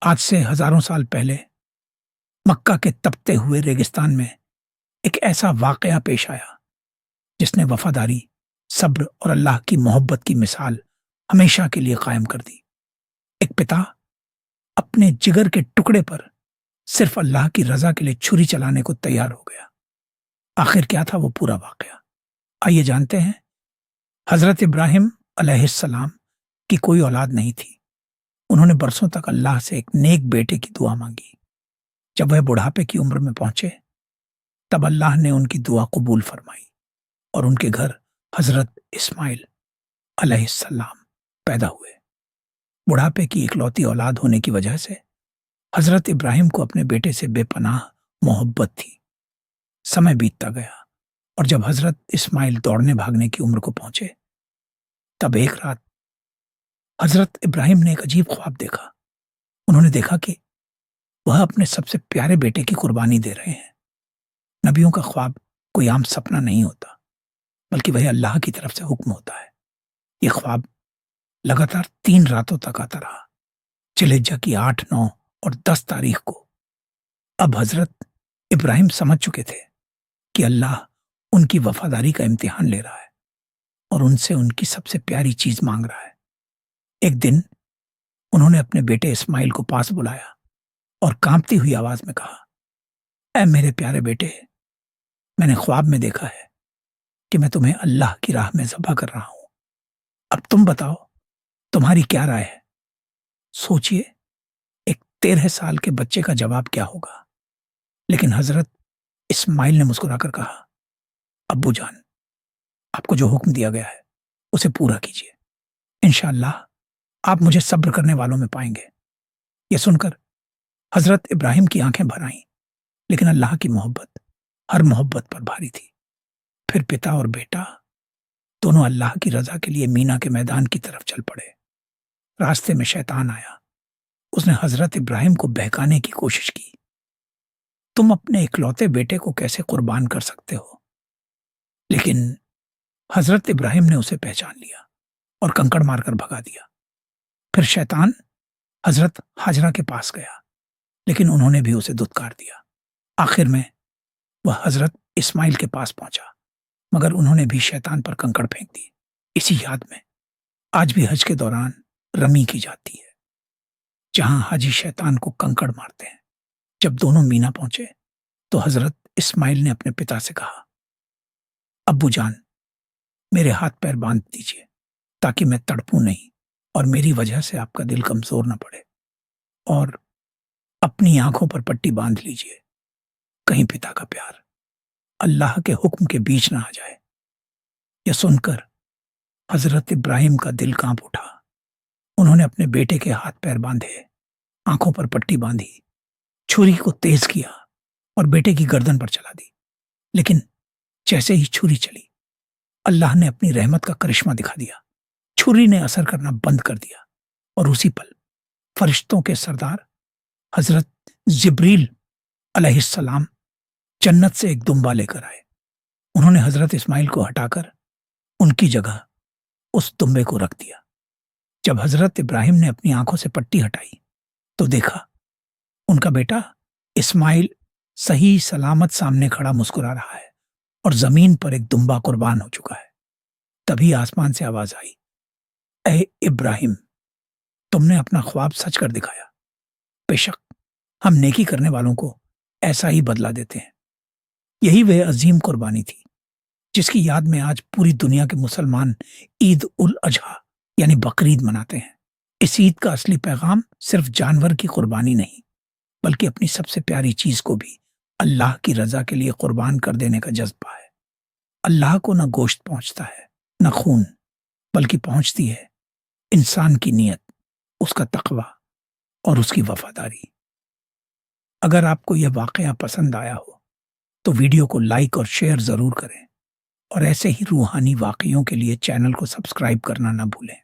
آج سے ہزاروں سال پہلے مکہ کے تپتے ہوئے ریگستان میں ایک ایسا واقعہ پیش آیا جس نے وفاداری، صبر اور اللہ کی محبت کی مثال ہمیشہ کے لیے قائم کر دی۔ ایک پتا اپنے جگر کے ٹکڑے پر صرف اللہ کی رضا کے لیے چھری چلانے کو تیار ہو گیا۔ آخر کیا تھا وہ پورا واقعہ؟ آئیے جانتے ہیں۔ حضرت ابراہیم علیہ السلام کی کوئی اولاد نہیں تھی۔ انہوں نے برسوں تک اللہ سے ایک نیک بیٹے کی دعا مانگی۔ جب وہ بڑھاپے کی عمر میں پہنچے تب اللہ نے ان کی دعا قبول فرمائی اور ان کے گھر حضرت اسماعیل علیہ السلام پیدا ہوئے۔ بڑھاپے کی اکلوتی اولاد ہونے کی وجہ سے حضرت ابراہیم کو اپنے بیٹے سے بے پناہ محبت تھی۔ سمے بیتتا گیا اور جب حضرت اسماعیل دوڑنے بھاگنے کی عمر کو پہنچے تب ایک رات حضرت ابراہیم نے ایک عجیب خواب دیکھا۔ انہوں نے دیکھا کہ وہ اپنے سب سے پیارے بیٹے کی قربانی دے رہے ہیں۔ نبیوں کا خواب کوئی عام سپنا نہیں ہوتا، بلکہ وہ اللہ کی طرف سے حکم ہوتا ہے۔ یہ خواب لگاتار 3 راتوں تک آتا رہا۔ ذوالحجہ کی 8، 9 اور 10 تاریخ کو اب حضرت ابراہیم سمجھ چکے تھے کہ اللہ ان کی وفاداری کا امتحان لے رہا ہے اور ان سے ان کی سب سے پیاری چیز مانگ رہا ہے۔ ایک دن انہوں نے اپنے بیٹے اسماعیل کو پاس بلایا اور کانپتی ہوئی آواز میں کہا، اے میرے پیارے بیٹے، میں نے خواب میں دیکھا ہے کہ میں تمہیں اللہ کی راہ میں ذبح کر رہا ہوں۔ اب تم بتاؤ تمہاری کیا رائے ہے؟ سوچئے ایک 13 سال کے بچے کا جواب کیا ہوگا؟ لیکن حضرت اسماعیل نے مسکرا کر کہا، ابو جان، آپ کو جو حکم دیا گیا ہے اسے پورا کیجیے۔ انشاءاللہ آپ مجھے صبر کرنے والوں میں پائیں گے۔ یہ سن کر حضرت ابراہیم کی آنکھیں بھر آئیں، لیکن اللہ کی محبت ہر محبت پر بھاری تھی۔ پھر پتا اور بیٹا دونوں اللہ کی رضا کے لیے مینا کے میدان کی طرف چل پڑے۔ راستے میں شیطان آیا۔ اس نے حضرت ابراہیم کو بہکانے کی کوشش کی۔ تم اپنے اکلوتے بیٹے کو کیسے قربان کر سکتے ہو؟ لیکن حضرت ابراہیم نے اسے پہچان لیا اور کنکڑ مار کر بھگا دیا۔ پھر شیطان حضرت ہاجرہ کے پاس گیا، لیکن انہوں نے بھی اسے دھتکار دیا۔ آخر میں وہ حضرت اسماعیل کے پاس پہنچا، مگر انہوں نے بھی شیطان پر کنکڑ پھینک دی۔ اسی یاد میں آج بھی حج کے دوران رمی کی جاتی ہے، جہاں حاجی شیطان کو کنکڑ مارتے ہیں۔ جب دونوں مینا پہنچے تو حضرت اسماعیل نے اپنے پتا سے کہا، ابو جان، میرے ہاتھ پیر باندھ دیجیے تاکہ میں تڑپوں نہیں اور میری وجہ سے آپ کا دل کمزور نہ پڑے، اور اپنی آنکھوں پر پٹی باندھ لیجیے، کہیں پتا کا پیار اللہ کے حکم کے بیچ نہ آ جائے۔ یہ سن کر حضرت ابراہیم کا دل کانپ اٹھا۔ انہوں نے اپنے بیٹے کے ہاتھ پیر باندھے، آنکھوں پر پٹی باندھی، چھری کو تیز کیا اور بیٹے کی گردن پر چلا دی۔ لیکن جیسے ہی چھری چلی، اللہ نے اپنی رحمت کا کرشمہ دکھا دیا۔ چھری نے اثر کرنا بند کر دیا اور اسی پل فرشتوں کے سردار حضرت جبریل علیہ السلام جنت سے ایک دمبا لے کر آئے۔ انہوں نے حضرت اسماعیل کو ہٹا کر ان کی جگہ اس دمبے کو رکھ دیا۔ جب حضرت ابراہیم نے اپنی آنکھوں سے پٹی ہٹائی تو دیکھا ان کا بیٹا اسماعیل صحیح سلامت سامنے کھڑا مسکرا رہا ہے اور زمین پر ایک دمبا قربان ہو چکا ہے۔ تبھی آسمان سے آواز آئی، اے ابراہیم، تم نے اپنا خواب سچ کر دکھایا۔ بے شک ہم نیکی کرنے والوں کو ایسا ہی بدلہ دیتے ہیں۔ یہی وہ عظیم قربانی تھی جس کی یاد میں آج پوری دنیا کے مسلمان عید الاضحیٰ یعنی بقرعید مناتے ہیں۔ اس عید کا اصلی پیغام صرف جانور کی قربانی نہیں، بلکہ اپنی سب سے پیاری چیز کو بھی اللہ کی رضا کے لیے قربان کر دینے کا جذبہ ہے۔ اللہ کو نہ گوشت پہنچتا ہے، نہ خون، بلکہ پہنچتی ہے انسان کی نیت، اس کا تقوی اور اس کی وفاداری۔ اگر آپ کو یہ واقعہ پسند آیا ہو تو ویڈیو کو لائک اور شیئر ضرور کریں، اور ایسے ہی روحانی واقعوں کے لیے چینل کو سبسکرائب کرنا نہ بھولیں۔